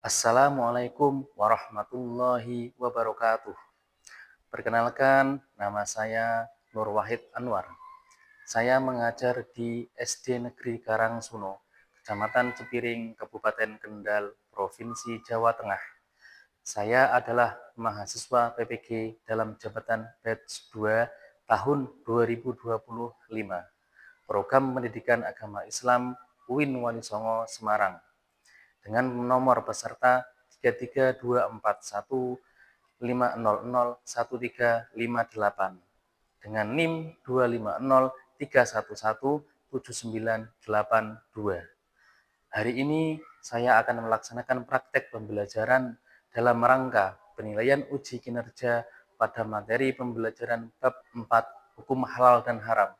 Assalamualaikum warahmatullahi wabarakatuh. Perkenalkan, nama saya Nur Wahid Anwar. Saya mengajar di SD Negeri Karangsuno, Kecamatan Cepiring, Kabupaten Kendal, Provinsi Jawa Tengah. Saya adalah mahasiswa PPG dalam jabatan batch 2 tahun 2025, Program Pendidikan Agama Islam UIN Walisongo Semarang, dengan nomor peserta 33241500138 dengan NIM 25031179982. Hari ini saya akan melaksanakan praktek pembelajaran dalam rangka penilaian uji kinerja pada materi pembelajaran bab 4 Hukum Halal dan Haram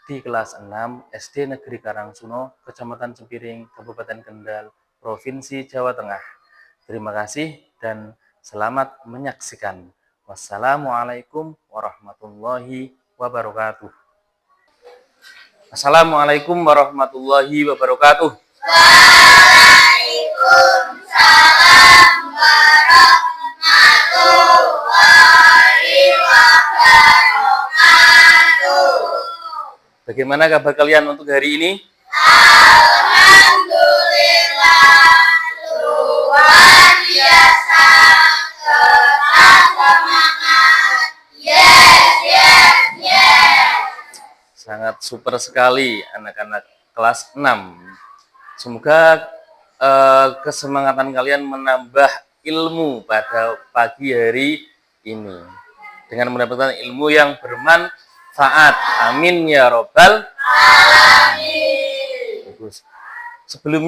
di kelas 6 SD Negeri Karangsuno, Kecamatan Cepiring, Kabupaten Kendal, Provinsi Jawa Tengah. Terima kasih dan selamat menyaksikan. Wassalamualaikum warahmatullahi wabarakatuh. Assalamualaikum warahmatullahi wabarakatuh. Waalaikumsalam warahmatullahi wabarakatuh. Bagaimana kabar kalian untuk hari ini? Alhamdulillah, luar biasa, tetap semangat. Yes, yes, yes. Sangat super sekali anak-anak kelas 6. Semoga kesemangatan kalian menambah ilmu pada pagi hari ini dengan mendapatkan ilmu yang bermanfaat. Amin ya robbal alamin. Bagus. Sebelum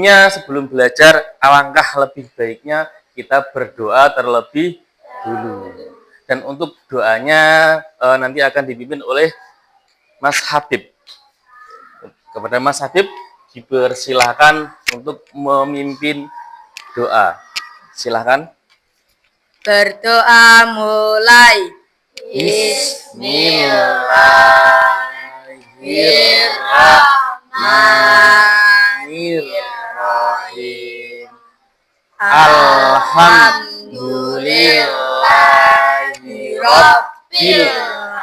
belajar, alangkah lebih baiknya kita berdoa terlebih dulu. Dan untuk doanya nanti akan dipimpin oleh Mas Habib. Kepada Mas Habib dipersilahkan untuk memimpin doa. Silahkan. Berdoa mulai. Bismillahirrahmanirrahim. Alhamdulillahirabbil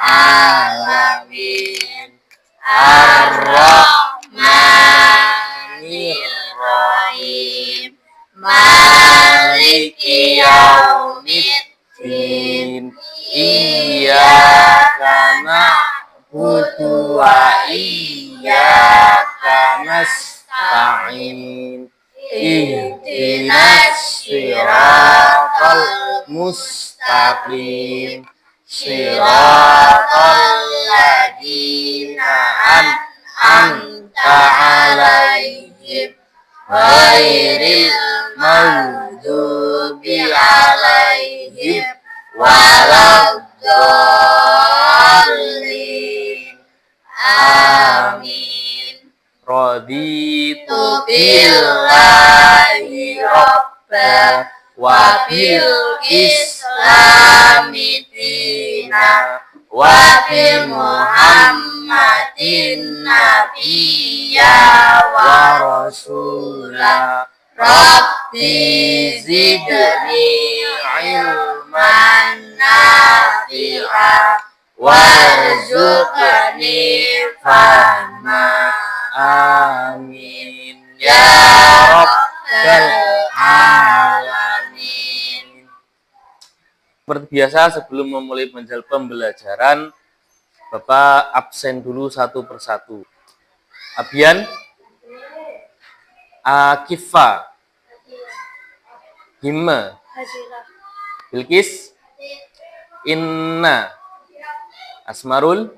alamin. Ar-Rahmanir-Rahim. Maliki yaumiddin. Iyyaka na'budu wa iyyaka nasta'in. Ihdinas siratal mustaqim. Siratal ladzina an'amta 'alaihim ghairil maghdubi 'alaihim waladdallin. Amin. Raditu billahi rabba wa bil islami dina wa bi Muhammadin nabiyya wa rasula. Rabbi zidni ilman nafi'a warzuqni fahma. Amin ya rabbal alamin. Seperti biasa, sebelum memulai pembelajaran, Bapak absen dulu satu persatu. Abian, Akifa, Himma, Bilkis, Inna, Asmarul.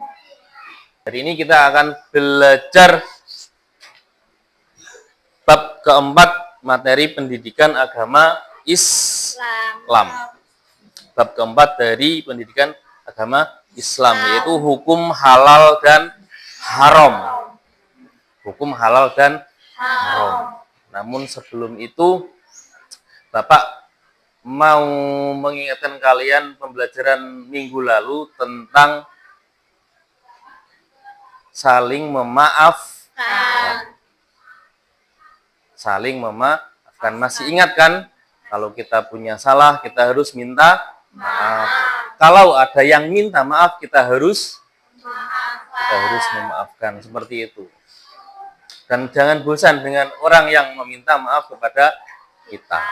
Hari ini kita akan belajar bab keempat materi pendidikan agama Islam. Bab keempat dari pendidikan agama Islam, yaitu hukum halal dan haram. Hukum halal dan haram. Namun sebelum itu, Bapak mau mengingatkan kalian pembelajaran minggu lalu tentang saling memaafkan. Saling memaafkan. Masih ingat kan? Kalau kita punya salah, kita harus minta maaf. Kalau ada yang minta maaf, kita harus memaafkan. Seperti itu. Dan jangan bosan dengan orang yang meminta maaf kepada kita.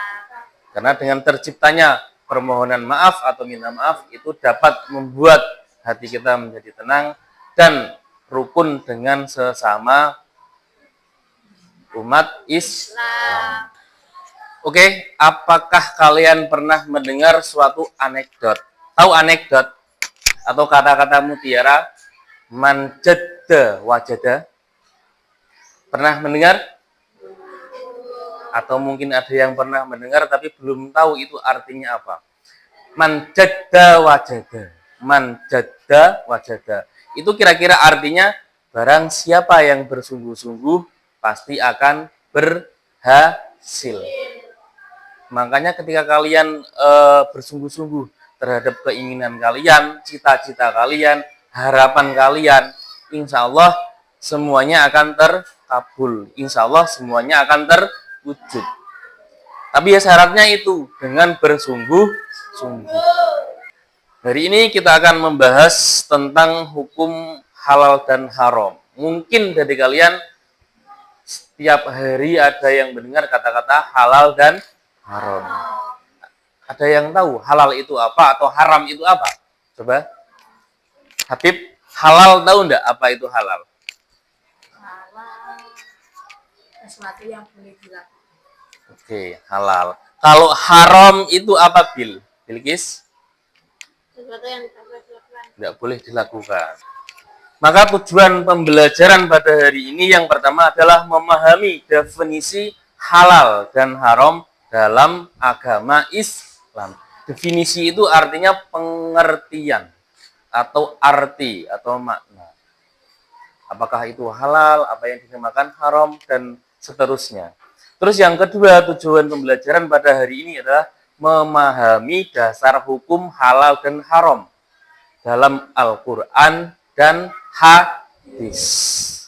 Karena dengan terciptanya permohonan maaf atau minta maaf itu dapat membuat hati kita menjadi tenang dan rukun dengan sesama umat Islam. Oke, apakah kalian pernah mendengar suatu anekdot? Tahu anekdot atau kata-kata mutiara? Man jadda wajada. Pernah mendengar? Atau mungkin ada yang pernah mendengar tapi belum tahu itu artinya apa. Man jadda wajada. Man jadda wajada. Itu kira-kira artinya barang siapa yang bersungguh-sungguh pasti akan berhasil. Makanya ketika kalian bersungguh-sungguh terhadap keinginan kalian, cita-cita kalian, harapan kalian, insya Allah semuanya akan terkabul. Insya Allah semuanya akan terwujud. Tapi ya syaratnya itu dengan bersungguh-sungguh. Hari ini kita akan membahas tentang hukum halal dan haram. Mungkin dari kalian setiap hari ada yang mendengar kata-kata halal dan haram. Ada yang tahu halal itu apa atau haram itu apa? Coba. Habib, halal tahu enggak apa itu halal? Halal sesuatu yang boleh dilakukan. Oke, halal. Kalau haram itu apa, Bil? Bilqis? Sesuatu yang tidak boleh dilakukan. Tidak boleh dilakukan. Maka tujuan pembelajaran pada hari ini yang pertama adalah memahami definisi halal dan haram dalam agama Islam. Definisi itu artinya pengertian atau arti atau makna. Apakah itu halal, apa yang dinamakan haram, dan seterusnya. Terus yang kedua, tujuan pembelajaran pada hari ini adalah memahami dasar hukum halal dan haram dalam Al-Quran dan hadis.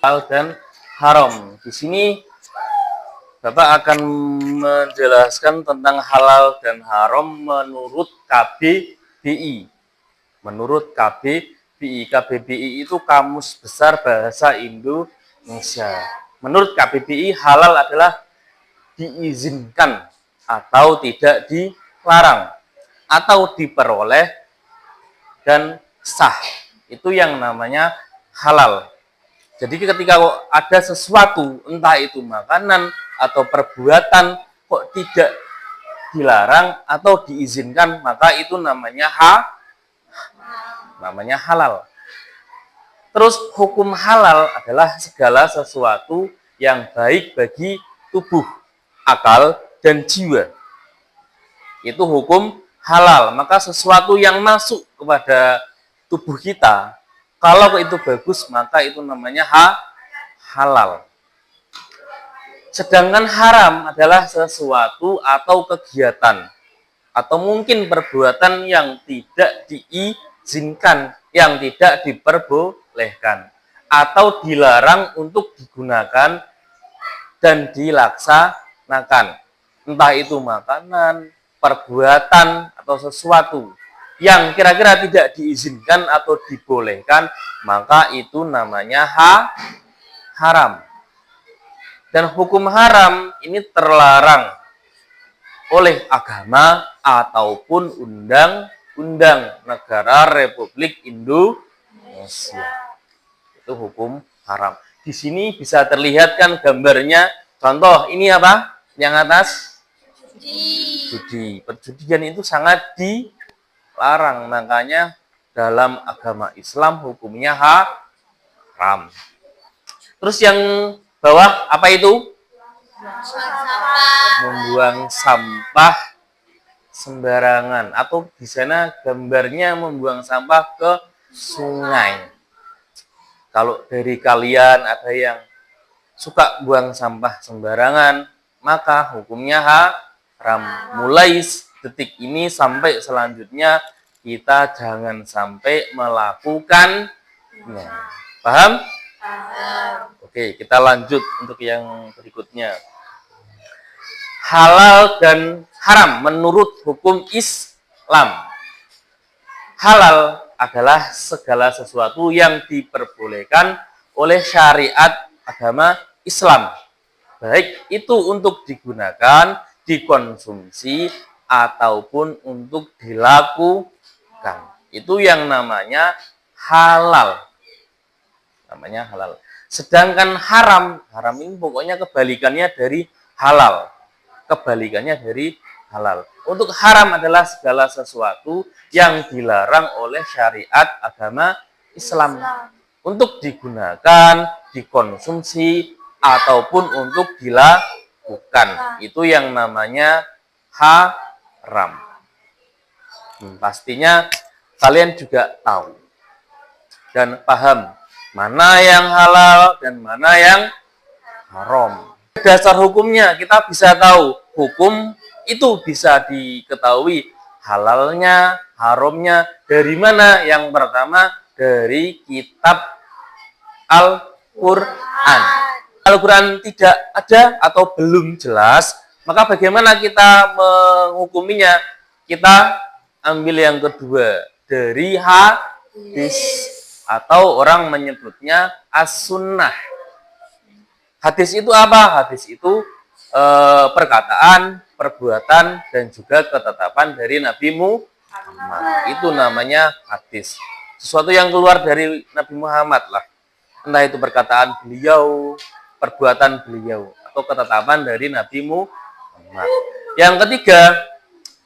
Halal dan haram. Di sini Bapak akan menjelaskan tentang halal dan haram menurut KBBI. Menurut KBBI. KBBI itu Kamus Besar Bahasa Indonesia. Menurut KBBI, halal adalah diizinkan atau tidak dilarang atau diperoleh dan sah. Itu yang namanya halal. Jadi ketika ada sesuatu, entah itu makanan atau perbuatan, kok tidak dilarang atau diizinkan, maka itu namanya halal. Terus hukum halal adalah segala sesuatu yang baik bagi tubuh, akal, dan jiwa. Itu hukum halal. Maka sesuatu yang masuk kepada tubuh kita, kalau itu bagus, maka itu namanya halal. Sedangkan haram adalah sesuatu atau kegiatan atau mungkin perbuatan yang tidak diizinkan, yang tidak diperbolehkan atau dilarang untuk digunakan dan dilaksanakan. Entah itu makanan, perbuatan, atau sesuatu yang kira-kira tidak diizinkan atau dibolehkan, maka itu namanya haram. Dan hukum haram ini terlarang oleh agama ataupun undang-undang negara Republik Indonesia. Itu hukum haram. Di sini bisa terlihat kan gambarnya. Contoh, ini apa? Yang atas? Judi. Perjudian itu sangat dilarang. Makanya dalam agama Islam hukumnya haram. Terus yang bawah apa itu? Membuang sampah sembarangan, atau di sana gambarnya membuang sampah ke sungai. Kalau dari kalian ada yang suka buang sampah sembarangan, maka hukumnya haram. Mulai detik ini sampai selanjutnya kita jangan sampai melakukannya. Paham? Oke, kita lanjut untuk yang berikutnya. Halal dan haram menurut hukum Islam. Halal adalah segala sesuatu yang diperbolehkan oleh syariat agama Islam. Baik itu untuk digunakan, dikonsumsi, ataupun untuk dilakukan. Itu yang namanya halal. Namanya halal. Sedangkan haram, haram ini pokoknya kebalikannya dari halal. Kebalikannya dari halal. Untuk haram adalah segala sesuatu yang dilarang oleh syariat agama Islam. Untuk digunakan, dikonsumsi, ataupun untuk dilakukan. Itu yang namanya haram. Pastinya kalian juga tahu dan paham mana yang halal dan mana yang haram. Dasar hukumnya kita bisa tahu. Hukum itu bisa diketahui halalnya, haramnya dari mana? Yang pertama dari kitab Al-Quran. Al-Quran tidak ada atau belum jelas, maka bagaimana kita menghukuminya? Kita ambil yang kedua dari hadis atau orang menyebutnya as-sunnah. Hadis itu apa? Hadis itu perkataan, perbuatan, dan juga ketetapan dari Nabi Muhammad. Itu namanya hadis. Sesuatu yang keluar dari Nabi Muhammad lah. Entah itu perkataan beliau, perbuatan beliau, atau ketetapan dari Nabi Muhammad. Yang ketiga,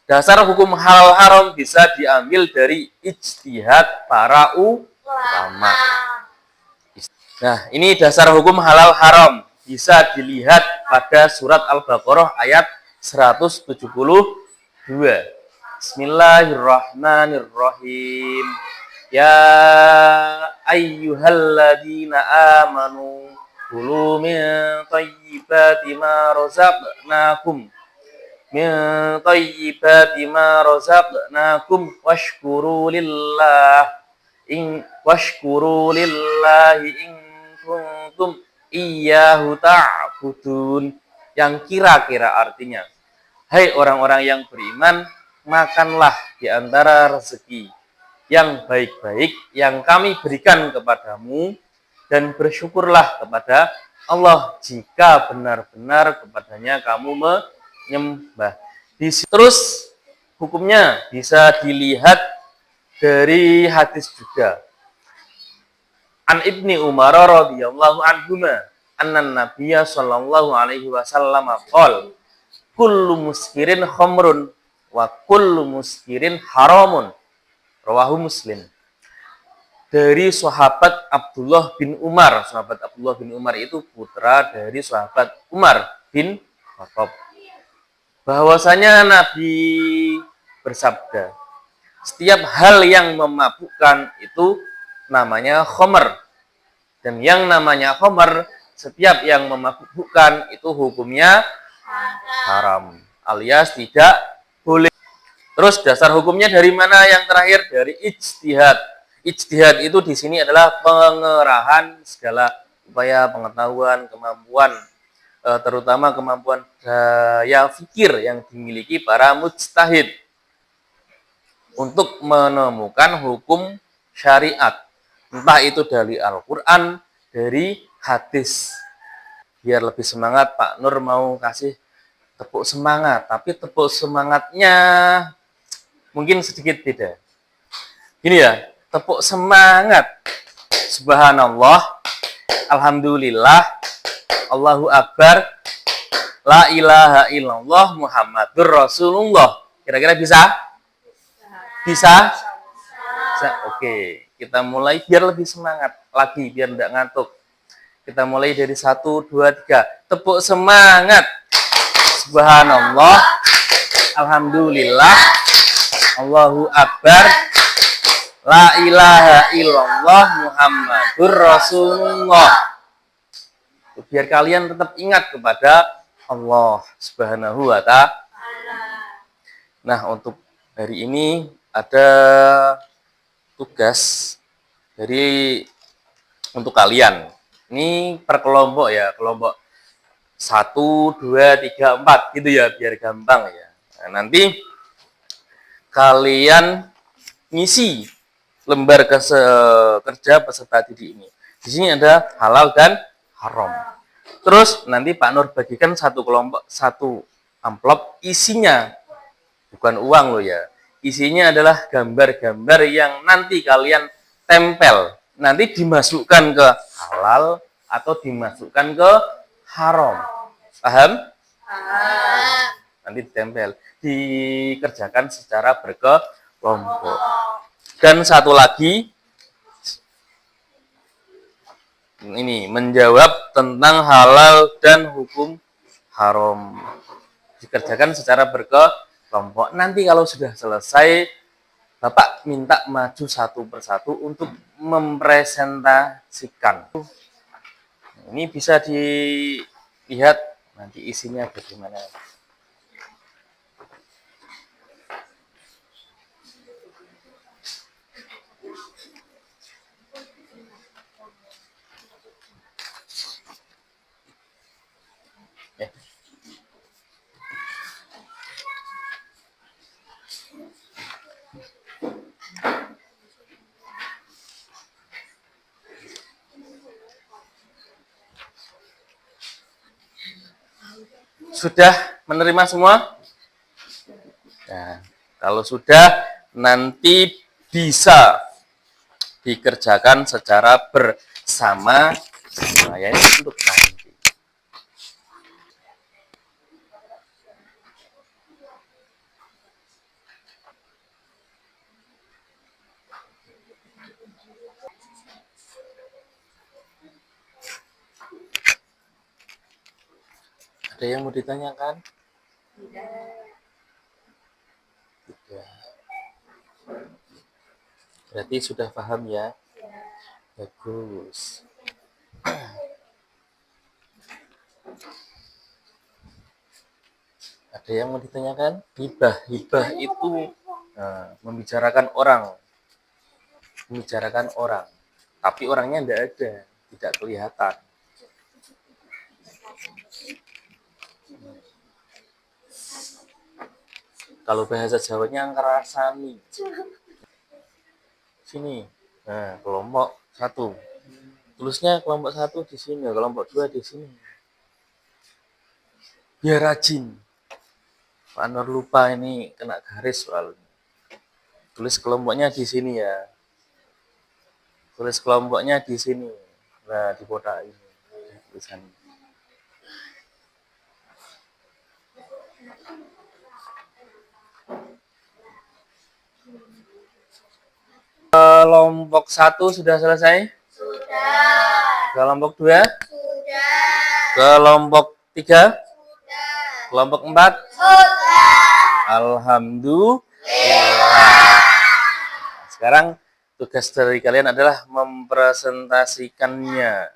dasar hukum halal haram bisa diambil dari ijtihad para ulama. Nah, ini dasar hukum halal haram. Bisa dilihat pada surat Al-Baqarah ayat 172. Bismillahirrahmanirrahim. Ya ayyuhalladzina amanu kulu min thayyibati ma razaqnakum washkuru lillahi in kuntum iyyahu ta'budun. Yang kira-kira artinya, hai orang-orang yang beriman, makanlah di antara rezeki yang baik-baik yang kami berikan kepadamu, dan bersyukurlah kepada Allah jika benar-benar kepadanya kamu menyembah. Terus hukumnya bisa dilihat dari hadis juga. An Ibni Umar radhiyallahu anhuma anna Nabiyya sallallahu alaihi wasallam qol kullu muskirin khamrun wa kullu muskirin haramun. Rawahu Muslim. Dari sahabat Abdullah bin Umar. Sahabat Abdullah bin Umar itu putra dari sahabat Umar bin Khattab. Bahwasanya Nabi bersabda, setiap hal yang memabukkan itu namanya khamr. Dan yang namanya khamr, setiap yang memabukkan itu hukumnya haram, alias tidak boleh. Terus dasar hukumnya dari mana? Yang terakhir dari ijtihad. Ijtihad itu di sini adalah pengerahan segala upaya pengetahuan, kemampuan, terutama kemampuan daya fikir yang dimiliki para mujtahid untuk menemukan hukum syariat. Entah itu dari Al-Quran, dari hadis. Biar lebih semangat, Pak Nur mau kasih tepuk semangat. Tapi tepuk semangatnya mungkin sedikit beda. Gini ya, tepuk semangat. Subhanallah, Alhamdulillah, Allahu Akbar, La ilaha illallah, Muhammadur Rasulullah. Kira-kira bisa? Bisa? Bisa? Oke. Kita mulai biar lebih semangat lagi, biar tidak ngantuk. Kita mulai dari 1, 2, 3. Tepuk semangat. Subhanallah, Alhamdulillah, Allahu Akbar, La ilaha illallah Muhammadur Rasulullah. Biar kalian tetap ingat kepada Allah Subhanahu wa ta'ala. Nah, untuk hari ini ada tugas dari untuk kalian. Ini per kelompok ya, kelompok 1, 2, 3, 4 gitu ya, biar gampang ya. Nah, nanti kalian ngisi lembar kerja peserta didik ini. Di sini ada halal dan haram. Terus nanti Pak Nur bagikan satu kelompok, satu amplop, isinya bukan uang loh ya. Isinya adalah gambar-gambar yang nanti kalian tempel. Nanti dimasukkan ke halal atau dimasukkan ke haram. Paham? Nanti ditempel. Dikerjakan secara berkelompok. Dan satu lagi, ini menjawab tentang halal dan hukum haram. Dikerjakan secara berkelompok. Nanti kalau sudah selesai, Bapak minta maju satu persatu untuk mempresentasikan. Ini bisa dilihat nanti isinya bagaimana. Ya. Sudah menerima semua? Nah, kalau sudah, nanti bisa dikerjakan secara bersama. Nah, ya ini untuk nanti. Ada yang mau ditanyakan? Tidak. Berarti sudah paham ya? Bagus. Ada yang mau ditanyakan? Hibah. Hibah itu membicarakan orang. Membicarakan orang. Tapi orangnya tidak ada. Tidak kelihatan. Kalau bahasa Jawanya ngerasani. Sini. Nah, kelompok 1. Tulisnya kelompok 1 di sini, kelompok 2 di sini. Biar rajin. Pak Nur lupa ini kena garis soalnya. Tulis kelompoknya di sini ya. Tulis kelompoknya di sini. Nah, di kotak ini. Tulisan. Kelompok 1 sudah selesai? Sudah. Kelompok 2? Sudah. Kelompok 3? Sudah. Kelompok 4? Sudah. Alhamdulillah. Sekarang tugas dari kalian adalah mempresentasikannya.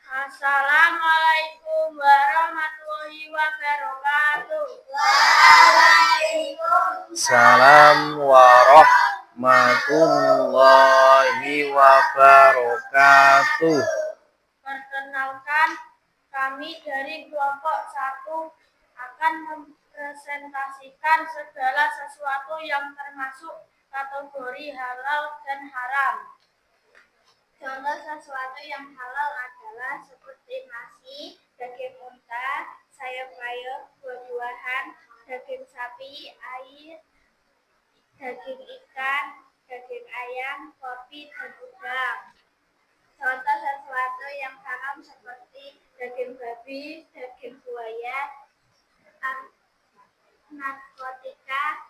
Assalamualaikum warahmatullahi wabarakatuh. Waalaikumsalam. Salam warahmatullahi wabarakatuh. Perkenalkan, kami dari kelompok 1 akan mempresentasikan segala sesuatu yang termasuk kategori halal dan haram. Contoh sesuatu yang halal adalah seperti nasi, daging unta, sayur mayur, buah-buahan, daging sapi, air, daging ikan, daging ayam, kopi, dan udang. Contoh sesuatu yang haram seperti daging babi, daging buaya, narkotika,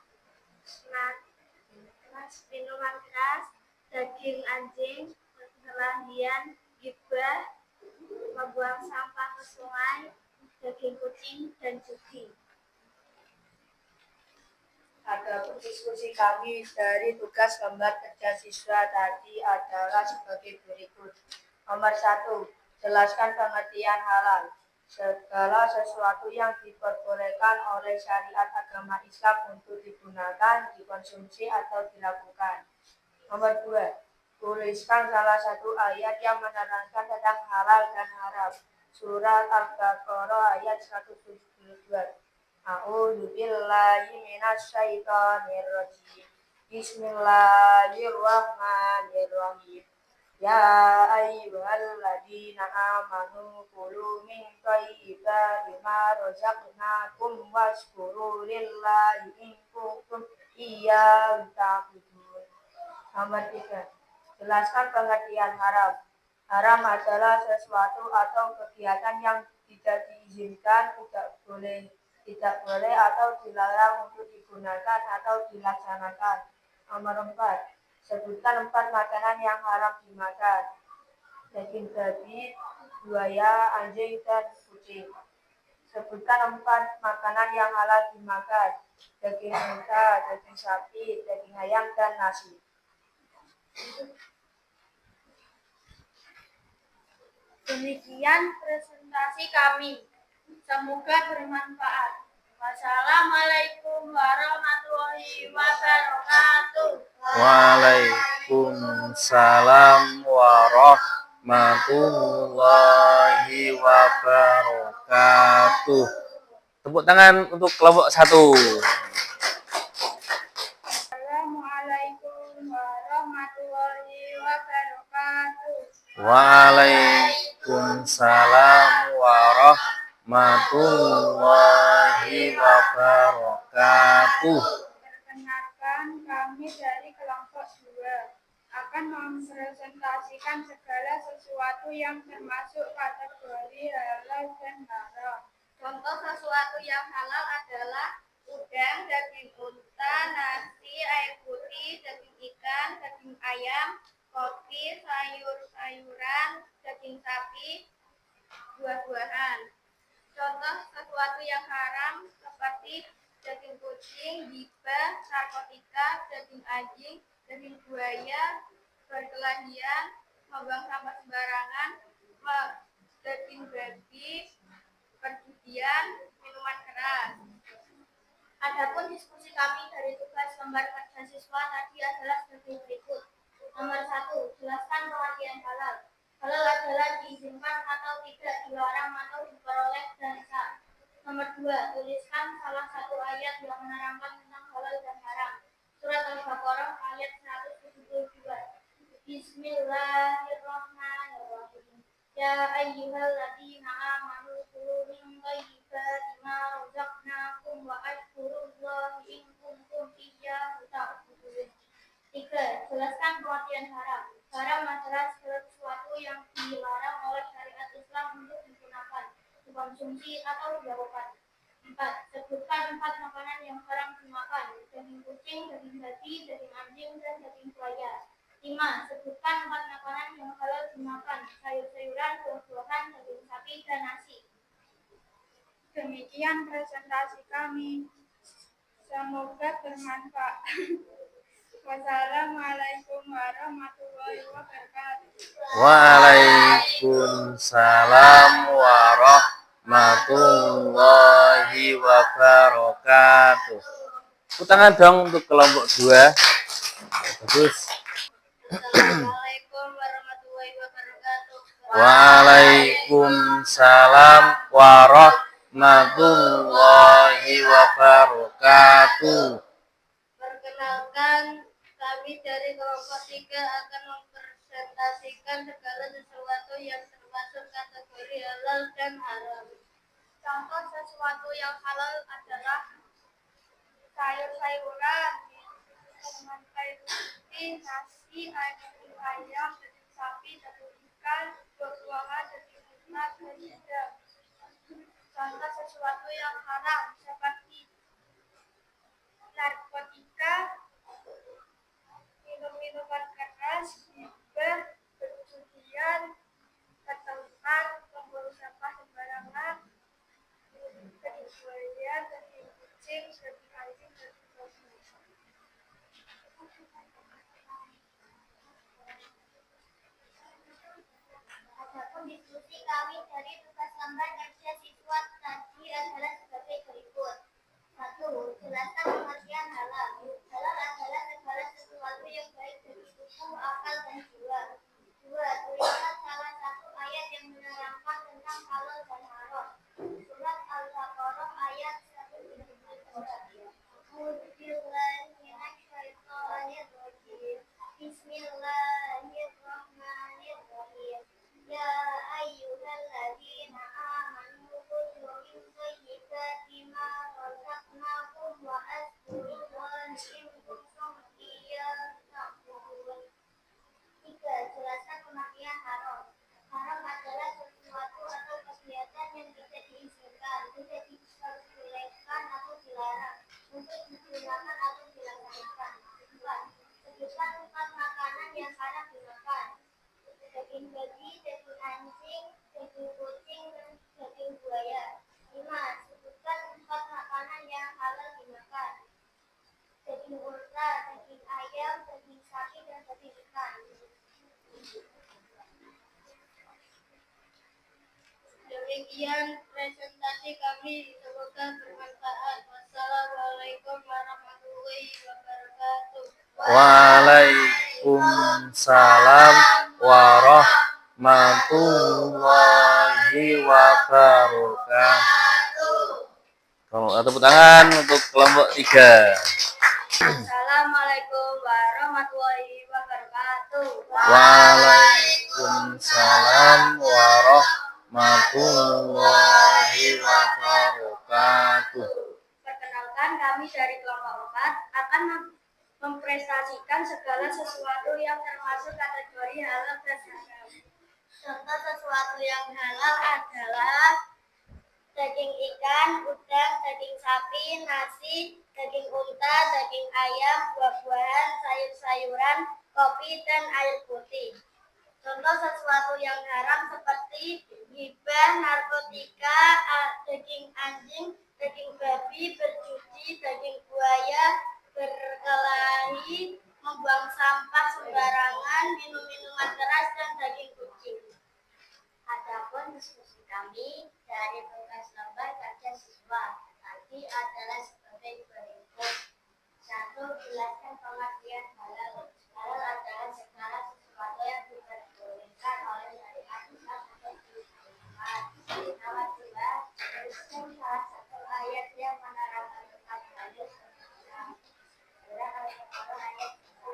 minuman keras, daging anjing, perkelahian, gibah, membuang sampah ke sungai, daging kucing, dan judi. Adapun diskusi kami dari tugas gambar kerja siswa tadi adalah sebagai berikut. Nomor 1, jelaskan pengertian halal. Segala sesuatu yang diperbolehkan oleh syariat agama Islam untuk digunakan, dikonsumsi, atau dilakukan. Nomor 2, tuliskan salah satu ayat yang menerangkan tentang halal dan haram. Surat Al-Baqarah ayat 172. A'udzu billahi minasyaitonir rajim. Bismillahirrahmanirrahim. Ya ayyuhalladzina amanu kulu min thayyibati ma razaqnakum washkuru lillahi in kuntum iyyahu ta'budun. Nomor 3. Jelaskan pengertian haram. Haram adalah sesuatu atau kegiatan yang tidak diizinkan, tidak boleh atau dilarang untuk digunakan atau dilaksanakan. Nomor 4. Sebutkan 4 makanan yang haram dimakan. Daging babi, buaya, anjing, dan kucing. Sebutkan 4 makanan yang halal dimakan. Daging unta, daging sapi, daging ayam, dan nasi. Demikian presentasi kami. Semoga bermanfaat. Wassalamualaikum warahmatullahi wabarakatuh. Waalaikumsalam warahmatullahi wabarakatuh. Tepuk tangan untuk kelompok 1. Assalamualaikum warahmatullahi wabarakatuh. Waalaikumsalam warahmatullahi wabarakatuh. Perkenalkan, kami dari kelompok 2 akan mempresentasikan segala sesuatu yang termasuk kategori halal dan haram. Contoh sesuatu yang halal adalah udang, daging unta, nasi, air putih, daging ikan, daging ayam, kopi, sayur-sayuran, daging sapi, buah-buahan. Contoh sesuatu yang haram seperti daging kucing, gibah, narkotika, daging anjing, daging buaya, perkelahian, membuang sampah sembarangan, daging babi, perjudian, minuman keras. Adapun diskusi kami dari tugas gambar kerja siswa tadi adalah sebagai berikut. Nomor 1, jelaskan pengertian halal. Halal adalah diizinkan atau tidak dilarang atau diperoleh dan sah. Nomor 2, tuliskan salah satu ayat yang menerangkan tentang halal dan haram. Surat Al-Baqarah ayat 172. Bismillahirrahmanirrahim. Ya ayyuhalladzina amanu kulu min thayyibati ma razaqnakum wa ashkurullaha in kuntum iyyahu ta'budun. 3. Jelaskan pengertian haram. Haram adalah segala sesuatu yang dilarang oleh syariat Islam untuk digunakan, dikonsumsi, atau dilakukan. 4. Sebutkan 4 makanan yang haram dimakan. Daging kucing, daging babi, daging anjing, dan daging buaya. 5. Sebutkan 4 makanan yang halal dimakan. Sayur-sayuran, buah-buahan, daging sapi, dan nasi. Demikian presentasi kami. Semoga bermanfaat. Wassalamualaikum warahmatullahi wabarakatuh. Waalaikumsalam warahmatullahi wabarakatuh. Tepuk tangan dong untuk kelompok 2. Bagus. Assalamualaikum warahmatullahi wabarakatuh. Waalaikumsalam warahmatullahi wabarakatuh. Perkenalkan, kami dari kelompok 3 akan mempresentasikan segala sesuatu yang termasuk kategori halal dan haram. Contoh sesuatu yang halal adalah sayur-sayuran, minuman air putih, nasi, daging ayam, daging sapi, daging ikan, buah-buahan, daging unta, dan udang. Contoh sesuatu yang haram seperti narkotika, minum-minuman keras, gibah, perjudian, pertemuan, membuang sampah sembarangan, daging buaya, daging kucing, daging anjing, daging babi. daging babi, daging anjing, daging kucing, dan daging buaya. 5. Sebutkan 4 makanan yang halal dimakan. Daging unta, daging ayam, daging sapi, dan daging ikan. Demikian presentasi kami, semoga bermanfaat. Wassalamualaikum warahmatullahi wabarakatuh. Waalaikumsalam warahmatullahi wabarakatuh. Tepuk tangan untuk kelompok 3. Assalamualaikum warahmatullahi wabarakatuh. Waalaikumsalam warahmatullahi wabarakatuh. Perkenalkan, kami dari kelompok 4 akan mempresentasikan segala sesuatu yang termasuk kategori halal dan haram. Contoh sesuatu yang halal adalah daging ikan, udang, daging sapi, nasi, daging unta, daging ayam, buah-buahan, sayur-sayuran, kopi, dan air putih. Contoh sesuatu yang haram seperti ghibah, narkotika, daging anjing, daging babi, berjudi, daging buaya, berkelahi, membuang sampah sembarangan, minum minuman keras, dan daging kucing. Adapun diskusi kami dari tugas lembar kerja siswa tadi adalah sebagai berikut. 1. Jelaskan pengertian halal. Halal adalah segala sesuatu yang diperbolehkan oleh syariat Islam untuk dimakan. Nomor 2. Jelaskan salah satu ayat yang menerangkan tentang halal secara Surat Al-Baqarah ayat 1.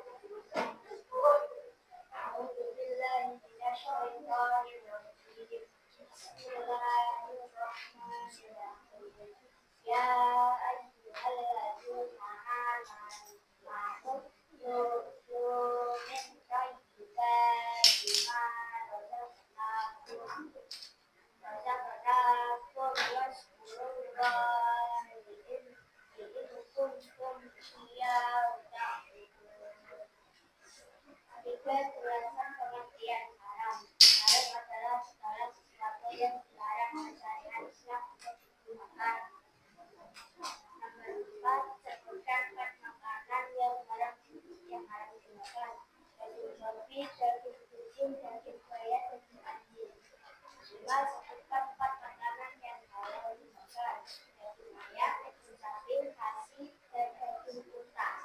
A'udzubillahi minasyaitonir rajim. Bismillahirrahmanirrahim. Ya ayyuhalladzina amanu min thayyibati ma razaqnakum washkurullaha in kuntum iyyahu ta'budun. 3. Jelaskan pengertian haram. Haram adalah segala sesuatu yang dilarang oleh syariat Islam untuk dimakan. Nomor 4. Sebutkan 4 makanan yang haram dimakan. Daging babi, daging kucing, daging buaya, daging anjing. 5. Sebutkan 4 makanan yang halal dimakan. Daging ayam, daging sapi, nasi, dan daging unta.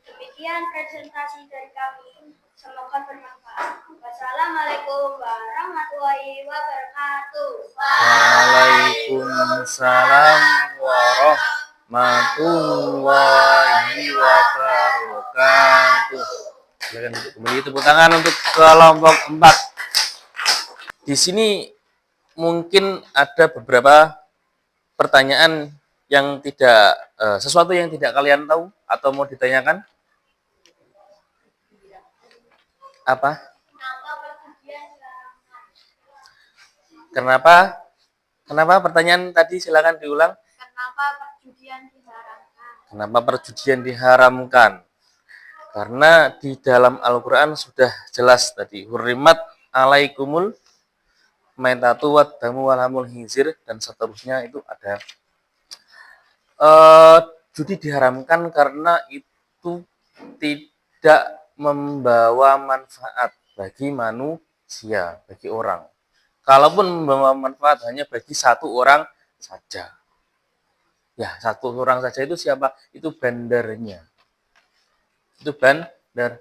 Demikian presentasi dari kami. Semoga bermanfaat. Wassalamualaikum warahmatullahi wabarakatuh. Waalaikumsalam warahmatullahi wabarakatuh. Silakan untuk kembali, tepuk tangan untuk kelompok 4. Di sini mungkin ada beberapa pertanyaan yang tidak sesuatu yang tidak kalian tahu atau mau ditanyakan. Apa? Kenapa pertanyaan tadi, silakan diulang. Kenapa perjudian diharamkan? Kenapa perjudian diharamkan? Karena di dalam Al-Quran sudah jelas tadi, hurrimat alaikumul maitatu waddamu walhamul khinzir, dan seterusnya itu ada. Judi diharamkan karena itu tidak membawa manfaat bagi manusia, bagi orang. Kalaupun membawa manfaat hanya bagi satu orang saja. Ya, satu orang saja itu siapa? Itu bandarnya. Itu bandar.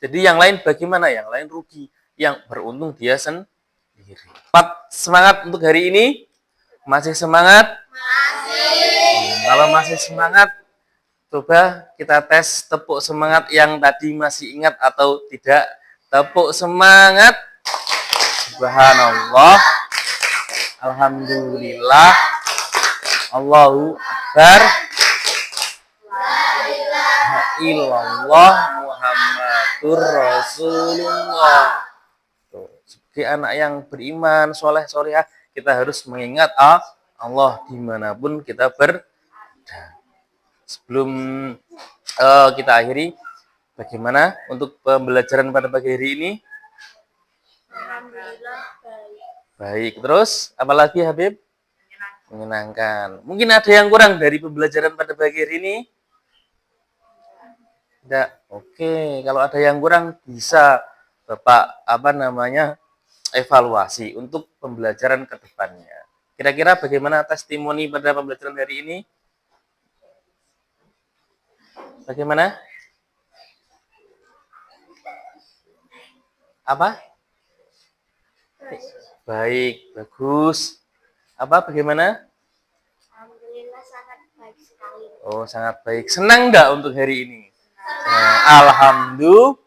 Jadi yang lain bagaimana? Yang lain rugi. Yang beruntung dia sendiri. Semangat untuk hari ini? Masih semangat? Masih. Kalau masih semangat, coba kita tes tepuk semangat yang tadi masih ingat atau tidak. Tepuk semangat. Subhanallah. Alhamdulillah. Allahu Akbar. La ilaha illallah Muhammadur Rasulullah. Sebagai anak yang beriman, soleh, solehah, kita harus mengingat Allah dimanapun kita berada. Sebelum kita akhiri, bagaimana untuk pembelajaran pada pagi hari ini? Alhamdulillah baik. Baik, terus apalagi Habib? Menyenangkan. Mungkin ada yang kurang dari pembelajaran pada pagi hari ini? Tidak. Oke, kalau ada yang kurang bisa Bapak evaluasi untuk pembelajaran ke depannya. Kira-kira bagaimana testimoni pada pembelajaran hari ini? Bagaimana? Apa? Baik, bagus. Bagaimana? Alhamdulillah sangat baik sekali. Oh, sangat baik. Senang nggak untuk hari ini? Alhamdulillah.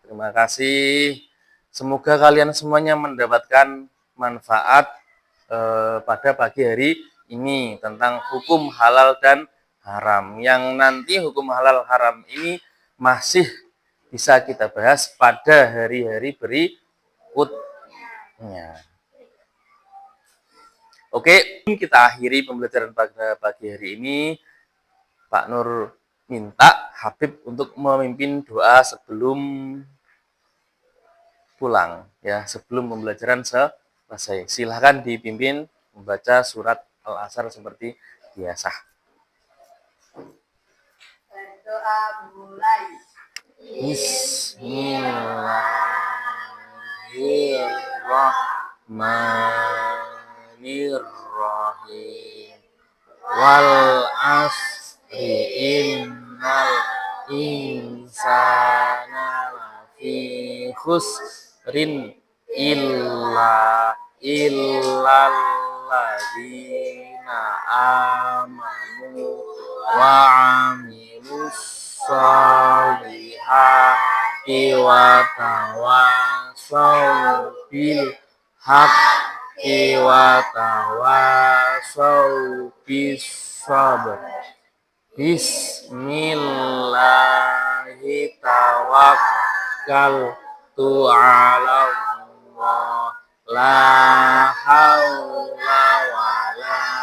Terima kasih. Semoga kalian semuanya mendapatkan manfaat pada pagi hari ini tentang hukum halal dan haram. Yang nanti hukum halal haram ini masih bisa kita bahas pada hari-hari berikutnya. Oke, kita akhiri pembelajaran pada pagi hari ini. Pak Nur minta Habib untuk memimpin doa sebelum pulang, ya, sebelum pembelajaran selesai. Silahkan dipimpin membaca surat Al-Asr seperti biasa. Berdoa mulai. Bismillahirrahmanirrahim. Wal asri innal insana lafi khusrin illal ladzina amanu wa amilus solihati wa tawassaw bil haqqi wa tawassaw bis sabr. Bismillahi tawakkaltu ala Allah la haula wala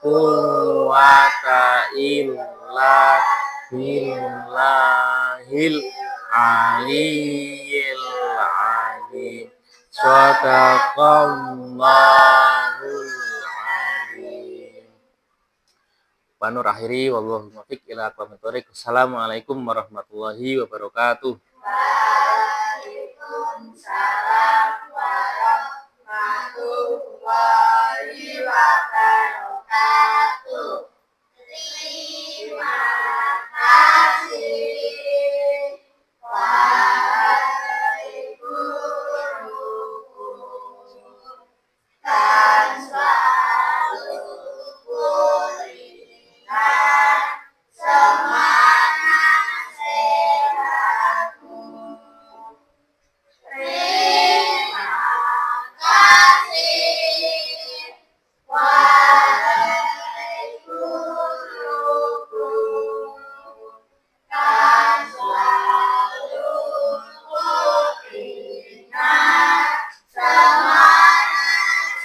quwwata illa billahil aliyyil azim. Shadaqallahul azim. Wa nur akhiri wallahu muwaffiq ila aqwamit thoriq. Assalamualaikum warahmatullahi wabarakatuh. Waalaikumsalam warahmatullahi wabarakatuh. Terima kasih. Wahai guruku, dan selalu berikan semangat sehatmu. Terima kasih. Wahai guruku, dan selalu berikan semangat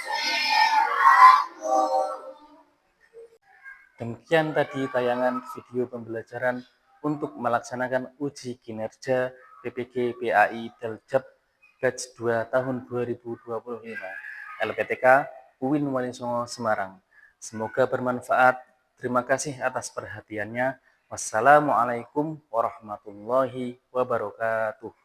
sehatmu. Demikian tadi tayangan video pembelajaran untuk melaksanakan uji kinerja PPG PAI Daljab Batch 2 tahun 2025 LPTK UIN Walisongo Semarang. Semoga bermanfaat. Terima kasih atas perhatiannya. Wassalamualaikum warahmatullahi wabarakatuh.